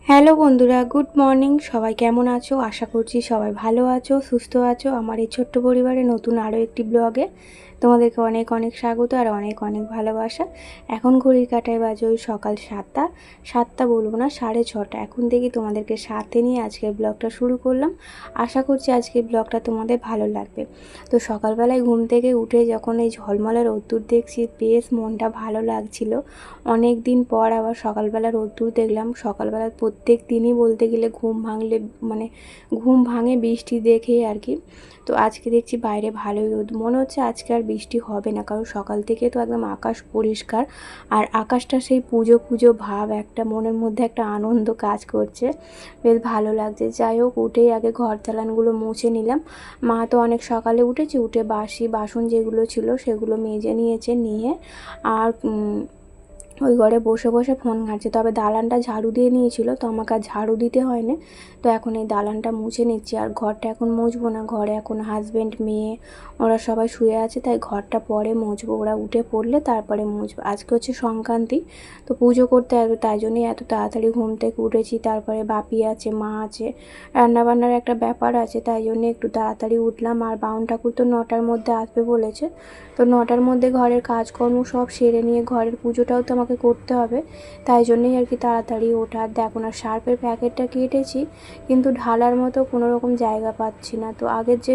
Hello বন্ধুরা, good morning. সবাই কেমন আছো? আশা করছি সবাই ভালো আছো, সুস্থ আছো। আমার এই ছোট্ট পরিবারে নতুন আরও একটি ব্লগে তোমাদেরকে অনেক অনেক স্বাগত আর অনেক অনেক ভালোবাসা। এখন ঘড়ির কাঁটায় বাজে ওই সকাল 7টা বলবো না, 6:30। এখন থেকে তোমাদেরকে সাথে নিয়ে আজকের ব্লগটা শুরু করলাম। আশা করছি আজকের ব্লগটা তোমাদের ভালো লাগবে। তো সকালবেলায় ঘুম থেকে উঠে যখন এই ঝলমলে রোদ্দুর দেখছি, বেশ মনটা ভালো লাগছিল। অনেক দিন পর আবার সকালবেলা রোদ্দুর দেখলাম। সকালবেলা প্রত্যেক দিনই বলতে গেলে ঘুম ভাঙে বৃষ্টি দেখেই আর কি। তো আজকে দেখছি বাইরে ভালোই রোদ, মনে হচ্ছে আজকে আর বৃষ্টি হবে না, কারণ সকাল থেকে তো একদম আকাশ পরিষ্কার। আর আকাশটা সেই পুজো পুজো ভাব, একটা মনের মধ্যে একটা আনন্দ কাজ করছে, বেশ ভালো লাগছে। যাই হোক, উঠেই আগে ঘর চালানগুলো মুছে নিলাম। মা তো অনেক সকালে উঠেছে, উঠে বাসি বাসন যেগুলো ছিল সেগুলো মেজে নিয়েছে, নিয়ে আর ওই ঘরে বসে বসে ফোন ঘাঁটছে। তবে দালানটা ঝাড়ু দিয়ে নিয়েছিল, তো আমাকে আর ঝাড়ু দিতে হয় না। তো এখন এই দালানটা মুছে নিচ্ছি। আর ঘরটা এখন মুছবো না, ঘরে এখন হাজব্যান্ড মেয়ে ওরা সবাই শুয়ে আছে, তাই ঘরটা পরে মুছবো। ওরা উঠে পড়লে তারপরে মুছবো। আজকে হচ্ছে সংক্রান্তি, তো পুজো করতে আসবে, তাই জন্যই এত তাড়াতাড়ি ঘুম থেকে উঠেছি। তারপরে বাপি আছে, মা আছে, রান্নাবান্নার একটা ব্যাপার আছে, তাই জন্য একটু তাড়াতাড়ি উঠলাম। আর বাউন ঠাকুর তো 9টার মধ্যে আসবে বলেছে, তো 9টার মধ্যে ঘরের কাজকর্ম সব সেরে নিয়ে ঘরের পুজোটাও তো আমাকে করতে হবে, তাই জন্যই আর কি তাড়াতাড়ি ওঠা। দেখো না, সার্ফের প্যাকেটটা কেটেছি, কিন্তু ঢালার মতো কোনো রকম জায়গা পাচ্ছি না। তো আগের যে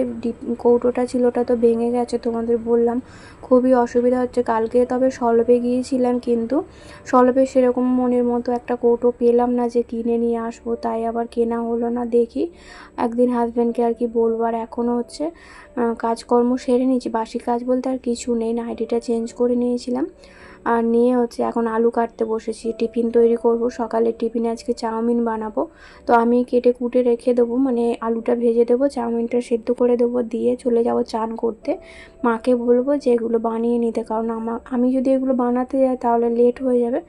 কৌটোটা ছিল ওটা তো ভেঙে গেছে, তোমাদের বললাম, খুবই অসুবিধা হচ্ছে। কালকে তবে সলভে গিয়েছিলাম, কিন্তু সলভে সেরকম মনের মতো একটা কৌটো পেলাম না যে কিনে নিয়ে আসবো, তাই আবার কেনা হলো না। দেখি একদিন হাজব্যান্ডকে আর কি বলবো। আর এখনও হচ্ছে কাজকর্ম সেরে নিয়েছি, বাসি কাজ বলতে আর কিছু নেই। নাইটিটা চেঞ্জ করে নিয়েছিলাম, আর নিয়ে হচ্ছে এখন আলু কাটতে বসেছি, টিফিন তৈরি করব। সকালে টিফিনে আজকে চাউমিন বানাবো, তো আমি কেটে কুটে রেখে দেবো, মানে আলুটা ভেজে দেবো, চাউমিনটা সেদ্ধ করে দেবো, দিয়ে চলে যাব চান করতে। মাকে বলবো যে এগুলো বানিয়ে নিতে, কারণ আমি যদি এগুলো বানাতে যাই তাহলে লেট হয়ে যাবে।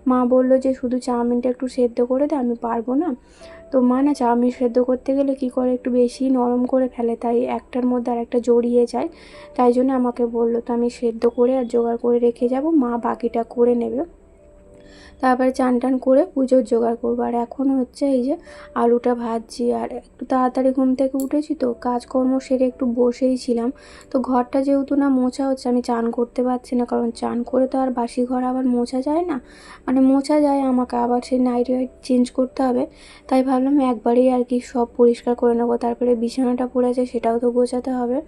মা বললো যে শুধু চাউমিনটা একটু সেদ্ধ করে দে, আমি পারবো না। তো মা না চাউমিন সেদ্ধ করতে গেলে কী করে, একটু বেশি নরম করে ফেলে, তাই একটার মধ্যে আর একটা জড়িয়ে যায়। তাই জন্য আমাকে বললো, তো আমি সেদ্ধ করে আর জোগাড় করে রেখে যাব, মা বাকিটা করে নেবে। তারপরে চান টান করে পুজোর জোগাড় করবো। আর এখন হচ্ছে এই যে আলুটা ভাজছি। আর একটু তাড়াতাড়ি ঘুম থেকে উঠেছি, তো কাজকর্ম সেরে একটু বসেই ছিলাম। তো ঘরটা যেহেতু না মোছা হচ্ছে, আমি চান করতে পারছি না, কারণ চান করে তো আর বাসি ঘর আবার মোছা যায় না, মানে মোছা যায়, আমাকে আবার সেই নাইটি চেঞ্জ করতে হবে। তাই ভাবলাম একবারেই আর কি সব পরিষ্কার করে নেবো। তারপরে বিছানাটা পড়ে আছে, সেটাও তো গোছাতে হবে।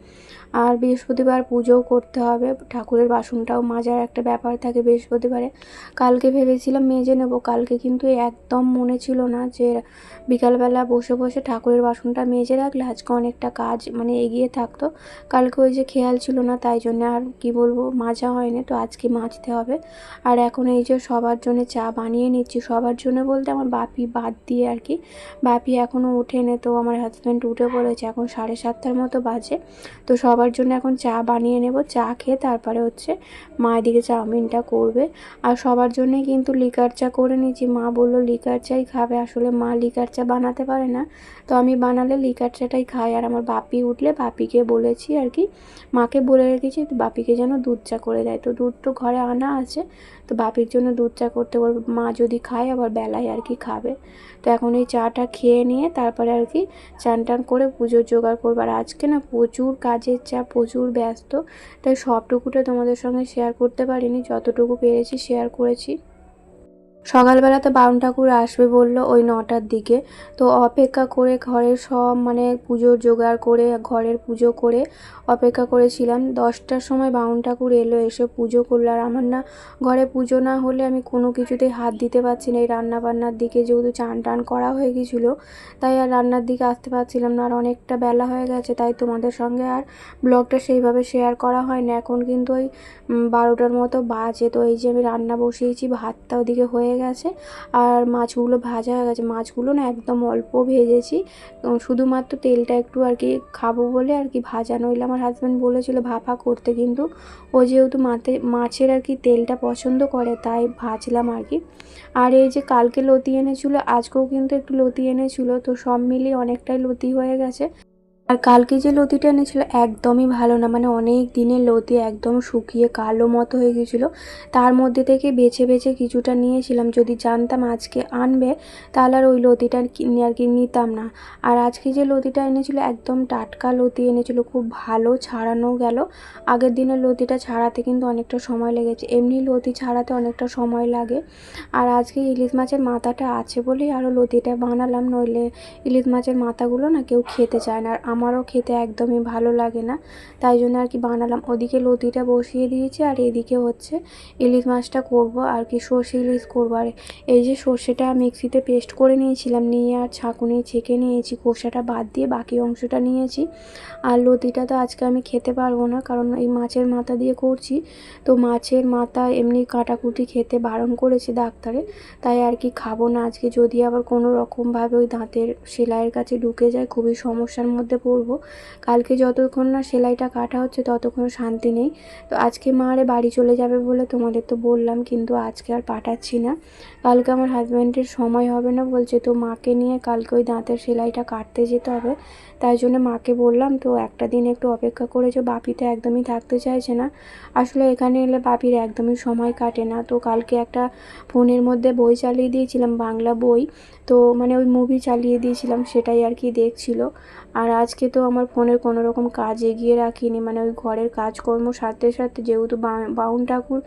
আর বৃহস্পতিবার পুজোও করতে হবে, ঠাকুরের বাসনটাও মাজার একটা ব্যাপার থাকে বৃহস্পতিবারে। কালকে ভেবেছিলাম মেজে নেব, কালকে কিন্তু একদম মনে ছিল না যে বিকালবেলা বসে বসে ঠাকুরের বাসনটা মেজে রাখলে আজকে অনেকটা কাজ মানে এগিয়ে থাকতো। কালকে ওই যে খেয়াল ছিল না, তাই জন্য আর কি বলবো, মাজা হয়নি, তো আজকে মাজতে হবে। আর এখন এই যে সবার জন্য চা বানিয়ে নিচ্ছি। সবার জন্য বলতে আমার বাপি বাদ দিয়ে আর কি, বাপি এখনও ওঠেনি, তো আমার হাজব্যান্ড উঠে পড়েছে, এখন 7:30 মতো বাজে। তো সবার জন্য এখন চা বানিয়ে নেব, চা খেয়ে তারপরে হচ্ছে মা এদিকে চাউমিনটা করবে। আর সবার জন্যই কিন্তু লিকার চা করে নিয়েছি। মা বললো লিকার চাই খাবে, আসলে মা লিকার চা বানাতে পারে না, তো আমি বানালে লিকার চাটাই খাই। আর আমার বাপি উঠলে বাপিকে বলেছি আর কি, মাকে বলে রেখেছি বাপিকে যেন দুধ চা করে দেয়। তো দুধ তো ঘরে আনা আছে, তো বাপির জন্য দুধ চা করতে বলবো, মা যদি খায় আবার বেলায় আর কি খাবে। তো এখন এই চাটা খেয়ে নিয়ে তারপরে আর কি চান টান করে পুজোর জোগাড় করবো। আর আজকে না প্রচুর কাজের চাপ, প্রচুর ব্যস্ত, তাই সবটুকুটা তোমাদের সঙ্গে শেয়ার করতে পারিনি, যতটুকু পেরেছি শেয়ার করেছি। সকালবেলাতে বাউন ঠাকুর আসবে বললো ওই 9টার দিকে, তো অপেক্ষা করে ঘরের সব মানে পুজোর জোগাড় করে ঘরের পুজো করে অপেক্ষা করেছিলাম। 10টার সময় বাউন ঠাকুর এলো, এসে পুজো করলো। আর আমার না ঘরে পুজো না হলে আমি কোনো কিছুতেই হাত দিতে পারছি না। এই রান্নাবান্নার দিকে যেহেতু চান টান করা হয়ে গেছিলো, তাই আর রান্নার দিকে আসতে পারছিলাম না। আর অনেকটা বেলা হয়ে গেছে, তাই তোমাদের সঙ্গে আর ব্লগটা সেইভাবে শেয়ার করা হয় না। এখন কিন্তু ওই 12টার মতো বাজে। তো এই যে আমি রান্না বসিয়েছি, ভাতটা ওদিকে হয়ে গেছে, আর মাছগুলো ভাজা হয়ে গেছে। মাছগুলো না একদম অল্প ভেজেছি, শুধুমাত্র তেলটা একটু আর কি খাবো বলে আর কি ভাজা, নইলে আমার হাজব্যান্ড বলেছিল ভাপা করতে, কিন্তু ও যেহেতু মাছের আর কি তেলটা পছন্দ করে, তাই ভাজলাম আর কি। আর এই যে কালকে লতি এনেছিল, আজকেও কিন্তু একটু লতি এনেছিল, তো সব মিলিয়ে অনেকটাই লতি হয়ে গেছে। আর কালকে যে লতিটা এনেছিল একদমই ভালো না, মানে অনেক দিনের লতি, একদম শুকিয়ে কালো মতো হয়ে গেছিলো। তার মধ্যে থেকে বেছে বেছে কিছুটা নিয়েছিলাম, যদি জানতাম আজকে আনবে তাহলে আর ওই লতিটা আর কি নিতাম না। আর আজকে যে লতিটা এনেছিল একদম টাটকা লতি এনেছিল, খুব ভালো ছাড়ানো গেল। আগের দিনের লতিটা ছাড়াতে কিন্তু অনেকটা সময় লেগেছে, এমনি লতি ছাড়াতে অনেকটা সময় লাগে। আর আজকে ইলিশ মাছের মাথাটা আছে বলেই আরও লতিটা বানালাম, নইলে ইলিশ মাছের মাথাগুলো না কেউ খেতে চায় না, আর আমারও খেতে একদমই ভালো লাগে না, তাই জন্য আর কি বানালাম। ওদিকে লতিটা বসিয়ে দিয়েছি আর এদিকে হচ্ছে ইলিশ মাছটা করব আর কি, সর্ষে ইলিশ করবো। আর এই যে সর্ষেটা মিক্সিতে পেস্ট করে নিয়েছিলাম, নিয়ে আর ছাঁকুনি ছেঁকে নিয়েছি, খোসাটা বাদ দিয়ে বাকি অংশটা নিয়েছি। আর লতিটা তো আজকে আমি খেতে পারবো না, কারণ এই মাছের মাথা দিয়ে করছি, তো মাছের মাথা এমনি কাটাকুটি খেতে বারণ করেছে ডাক্তারে, তাই আর কি খাবো না আজকে। যদি আবার কোনো রকমভাবে ওই দাঁতের সেলাইয়ের কাছে ঢুকে যায় খুবই সমস্যার মধ্যে পড়বো। কালকে যতক্ষণ না সেলাইটা কাটা হচ্ছে ততক্ষণ শান্তি নেই। তো আজকে মা আরে বাড়ি চলে যাবে বলে তোমাদের তো বললাম, কিন্তু আজকে আর পাঠাচ্ছি না। কালকে আমার হাজব্যান্ডের সময় হবে না বলছে, তো মাকে নিয়ে কালকে ওই দাঁতের সেলাইটা কাটতে যেতে হবে, তাই জন্য মাকে বললাম তো একটা দিন একটু অপেক্ষা করেছো। বাপি তো একদমই থাকতে চাইছে না, আসলে এখানে এলে বাপির একদমই সময় কাটে না। তো কালকে একটা ফোনের মধ্যে বই চালিয়ে দিয়েছিলাম, বাংলা বই, তো মানে ওই মুভি চালিয়ে দিয়েছিলাম, সেটাই আর কি দেখছিল। আর আজকে তো আমার ফোনের কোনো রকম কাজ এগিয়ে রাখিনি, মানে ওই ঘরের কাজকর্ম সারতে সারতে, যেহেতু বাউন ঠাকুর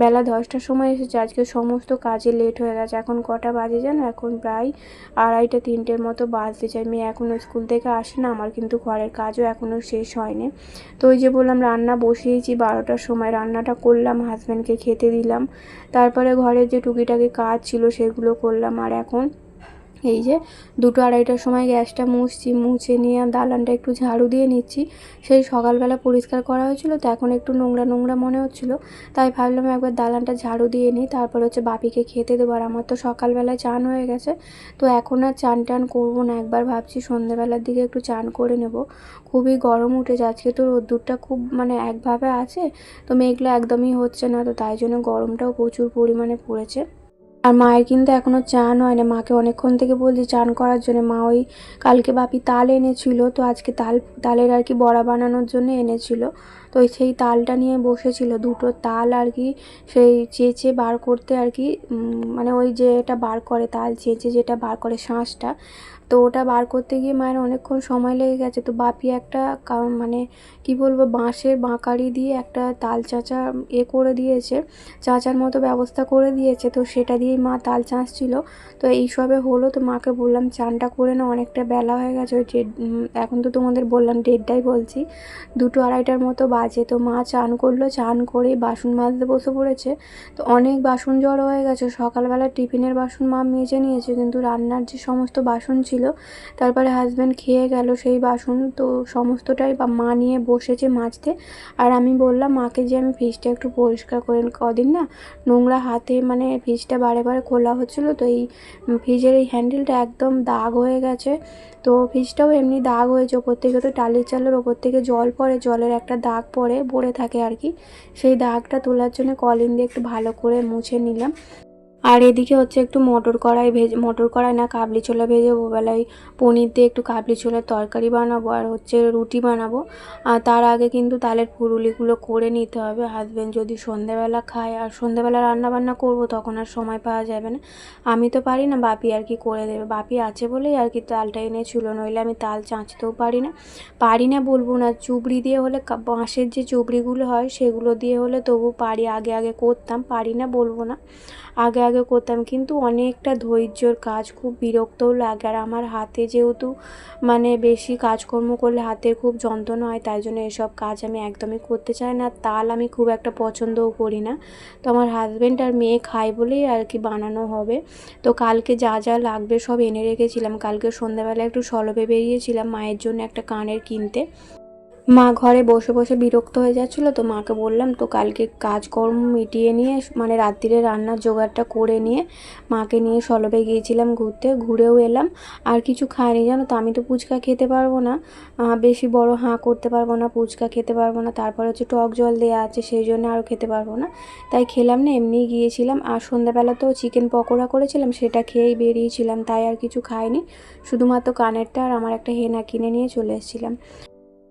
বেলা 10টার সময় এসেছে, আজকে সমস্ত কাজে লেট হয়ে গেছে। এখন কটা বাজে জানো, এখন প্রায় 2:30-3টের মতো বাজতে চাই। মেয়ে এখনও স্কুল থেকে আসে না, আমার কিন্তু ঘরের কাজও এখনও শেষ হয়নি। তো ওই যে বললাম রান্না বসিয়েছি 12টার সময়, রান্নাটা করলাম, হাজব্যান্ডকে খেতে দিলাম, তারপরে ঘরের যে টুকিটাকি কাজ ছিল সেগুলো করলাম। আর এখন এই যে 2-2:30টার সময় গ্যাসটা মুছছি, মুছে নিয়ে দালানটা একটু ঝাড়ু দিয়ে নিচ্ছি। সেই সকালবেলা পরিষ্কার করা হয়েছিল, তো এখন একটু নোংরা নোংরা মনে হচ্ছিলো, তাই ভাবলাম একবার দালানটা ঝাড়ু দিয়ে নিই, তারপর হচ্ছে বাপিকে খেতে দেবো। আর আমার তো সকালবেলায় চান হয়ে গেছে, তো এখন আর চান টান করবো না, একবার ভাবছি সন্ধ্যেবেলার দিকে একটু চান করে নেব। খুবই গরম উঠেছে আজকে, তো রোদ্দুরটা খুব মানে একভাবে আছে, তো মেঘলা একদমই হচ্ছে না, তো তাই জন্য গরমটাও প্রচুর পরিমাণে পড়েছে। আর মায়ের কিন্তু এখনও চান হয় না, মাকে অনেকক্ষণ থেকে বলছি চান করার জন্য। মা ওই কালকে বাপি তাল এনেছিল, তো আজকে তালের আর কি বড়া বানানোর জন্য এনেছিল, তো সেই তালটা নিয়ে বসেছিল, দুটো তাল আর কি সেই চেঁচে বার করতে আর কি, মানে ওই যে এটা বার করে তাল চেঁচে যেটা বার করে শাঁসটা, তো ওটা বার করতে গিয়ে মায়ের অনেকক্ষণ সময় লেগে গেছে। তো বাপি একটা মানে কি বলবো, বাঁশের বাঁকারি দিয়ে একটা তাল চাঁচা করে দিয়েছে, চাঁচার মতো ব্যবস্থা করে দিয়েছে, তো সেটা দিয়েই মা তাল চাঁচছিল। তো এইসবে হলো, তো মাকে বললাম চানটা করে না, অনেকটা বেলা হয়ে গেছে, ওই এখন তো তোমাদের বললাম 1:30টাই বলছি, 2-2:30টার মতো বাজে। তো মা চান করলো, চান করে বাসন মাজতে বসে পড়েছে, তো অনেক বাসন জড়ো হয়ে গেছে। সকালবেলা টিফিনের বাসন মা মেজে নিয়েছে, কিন্তু রান্নার যে সমস্ত বাসন ছিল, তারপরে হাজব্যান্ড খেয়ে গেল সেই বাসন, তো সমস্তটাই মা নিয়ে বসেছে মাজতে। আর আমি বললাম মাকে যে আমি ফ্রিজটা একটু পরিষ্কার করে, কদিন না নোংরা হাতে মানে ফ্রিজটা বারে বারে খোলা হচ্ছিলো, তো এই ফ্রিজের এই হ্যান্ডেলটা একদম দাগ হয়ে গেছে। তো ফ্রিজটাও এমনি দাগ হয়েছে, ওপর থেকে তো টালির চালের ওপর থেকে জল পড়ে, জলের একটা দাগ পড়ে থাকে আর কি, সেই দাগটা তোলার জন্য কলিন দিয়ে একটু ভালো করে মুছে নিলাম। আর এদিকে হচ্ছে একটু মটর কড়াই না কাবলি ছোলা ভেজে ওবেলায় পনির দিয়ে একটু কাবলি ছোলার তরকারি বানাবো, আর হচ্ছে রুটি বানাবো। আর তার আগে কিন্তু তালের পুরুলিগুলো করে নিতে হবে, হাজব্যান্ড যদি সন্ধেবেলা খায়, আর সন্ধেবেলা রান্না বান্না করবো তখন আর সময় পাওয়া যাবে না, আমি তো পারি না, বাপি আর কি করে দেবে। বাপি আছে বলেই আর কি তালটা এনেছিল, নইলে আমি তাল চাঁচতেও পারি না বলবো না, চুবড়ি দিয়ে হলে, বাঁশের যে চুবড়িগুলো হয় সেগুলো দিয়ে হলে তবু পারি, আগে আগে করতাম, পারি না বলবো না, আগে আগে করতাম, কিন্তু অনেকটা ধৈর্যর কাজ, খুব বিরক্তও লাগে। আর আমার হাতে যেহেতু মানে বেশি কাজকর্ম করলে হাতের খুব যন্ত্রণা হয়, তাই জন্য এসব কাজ আমি একদমই করতে চাই না। তাল আমি খুব একটা পছন্দও করি না, তো আমার হাজব্যান্ড আর মেয়ে খায় বলেই আর কি বানানো হবে। তো কালকে যা যা লাগবে সব এনে রেখেছিলাম, কালকে সন্ধ্যাবেলা একটু সলভে বেরিয়েছিলাম মায়ের জন্য একটা কানের কিনতে। মা ঘরে বসে বসে বিরক্ত হয়ে যাচ্ছিলো, তো মাকে বললাম তো কালকে কাজকর্ম মিটিয়ে নিয়ে মানে রাত্রিরে রান্নার জোগাড়টা করে নিয়ে মাকে নিয়ে সলবে গিয়েছিলাম ঘুরতে, ঘুরেও এলাম। আর কিছু খাইনি জানো তো, আমি তো ফুচকা খেতে পারবো না, বেশি বড় হাঁ করতে পারবো না, ফুচকা খেতে পারবো না, তারপর হচ্ছে টক জল দেওয়া আছে সেই জন্য আরও খেতে পারবো না, তাই খেলাম না, এমনিই গিয়েছিলাম। আর সন্ধ্যাবেলা তো চিকেন পকোড়া করেছিলাম, সেটা খেয়েই বেরিয়েছিলাম, তাই আর কিছু খাইনি, শুধুমাত্র কানেরটা আর আমার একটা হেনা কিনে নিয়ে চলে এসেছিলাম।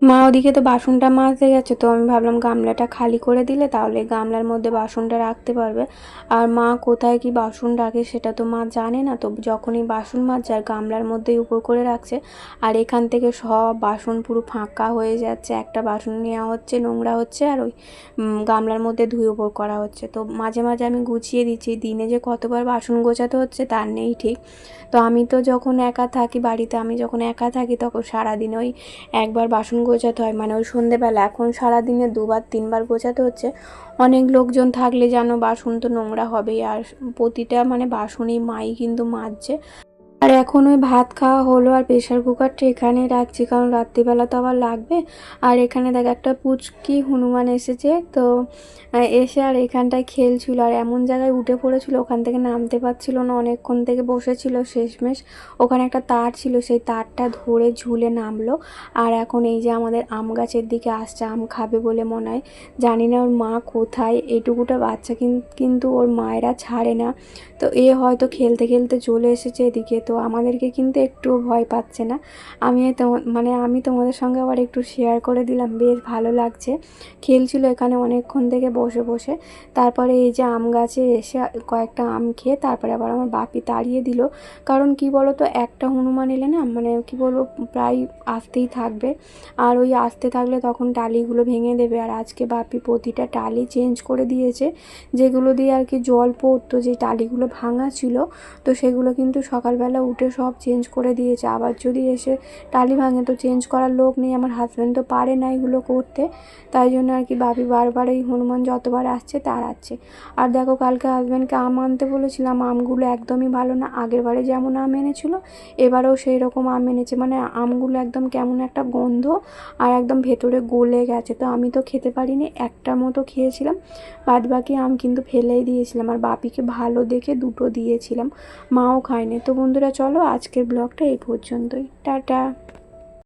মা ওদিকে তো বাসনটা মাজতে গেছে, তো আমি ভাবলাম গামলাটা খালি করে দিলে তাহলে গামলার মধ্যে বাসনটা রাখতে পারবে। আর মা কোথায় কি বাসন রাখে সেটা তো মা জানে না, তো যখনই বাসন মাজছে আর গামলার মধ্যেই উপর করে রাখছে, আর এখান থেকে সব বাসন পুরো ফাঁকা হয়ে যাচ্ছে, একটা বাসন নেওয়া হচ্ছে, নোংরা হচ্ছে, আর ওই গামলার মধ্যে ধুয়ে উপর করা হচ্ছে। তো মাঝে মাঝে আমি গুছিয়ে দিচ্ছি, দিনে যে কতবার বাসন গোছাতে হচ্ছে তার নেই ঠিক। তো আমি তো যখন একা থাকি বাড়িতে, আমি যখন একা থাকি তখন সারাদিন ওই একবার বাসন গোছাতে হয়, মানে ওই সন্ধেবেলা। এখন সারাদিনে দুবার তিনবার গোছাতে হচ্ছে। অনেক লোকজন থাকলে যেন বাসন তো নোংরা হবেই, আর প্রতিটা মানে বাসনই মাই কিন্তু মাজছে। আর এখন ওই ভাত খাওয়া হলো, আর প্রেশার কুকারটা এখানেই রাখছি কারণ রাত্রিবেলা তো আবার লাগবে। আর এখানে দেখ একটা পুচকি হনুমান এসেছে, তো এসে আর এখানটায় খেলছিল, আর এমন জায়গায় উঠে পড়েছিল, ওখান থেকে নামতে পারছিল না, অনেকক্ষণ থেকে বসেছিল, শেষমেশ ওখানে একটা তার ছিল, সেই তারটা ধরে ঝুলে নামলো। আর এখন এই যে আমাদের আম গাছের দিকে আসছে, আম খাবে বলে মনে হয়, জানি না ওর মা কোথায়, এইটুকুটা বাচ্চা কিন্তু ওর মায়েরা ছাড়ে না। তো এ হয়তো খেলতে খেলতে চলে এসেছে এদিকে, তো আমাদেরকে কিন্তু একটুও ভয় পাচ্ছে না। আমি তোমাদের সঙ্গে আবার একটু শেয়ার করে দিলাম, বেশ ভালো লাগছে। খেলছিল এখানে অনেকক্ষণ থেকে বসে বসে, তারপরে এই যে আম গাছে এসে কয়েকটা আম খেয়ে তারপরে আবার আমার বাপি তাড়িয়ে দিল। কারণ কি বলো তো, একটা হনুমান এলে না মানে কি বলবো, প্রায় আসতেই থাকবে, আর ওই আসতে থাকলে তখন টালিগুলো ভেঙে দেবে। আর আজকে বাপি প্রতিটা টালি চেঞ্জ করে দিয়েছে, যেগুলো দিয়ে আর কি জল পড়তো, যে টালিগুলো ভাঙা ছিল, তো সেগুলো কিন্তু সকালবেলা উঠে সব চেঞ্জ করে দিয়েছে। আবার যদি এসে টালি ভাঙে তো চেঞ্জ করার লোক নেই, আমার হাজব্যান্ড তো পারে না এগুলো করতে, তাই জন্য আর কি বাপি বারবার এই হনুমান যতবার আসছে তাড়াচ্ছে। আর দেখো কালকে হাজব্যান্ডকে আম আনতে বলেছিলাম, আমগুলো একদমই ভালো না, আগের বারে যেমন আম এনেছিল এবারেও সেই রকম আম এনেছে, মানে আমগুলো একদম কেমন একটা গন্ধ, আর একদম ভেতরে গলে গেছে। তো আমি তো খেতে পারিনি, একটার মতো খেয়েছিলাম, বাদ বাকি আম কিন্তু ফেলেই দিয়েছিলাম, আর বাপিকে ভালো দেখে দুটো দিয়েছিলাম, মাও খায়নি। তো বন্ধুরা চলো আজকের ব্লগটা এই পর্যন্তই, টাটা।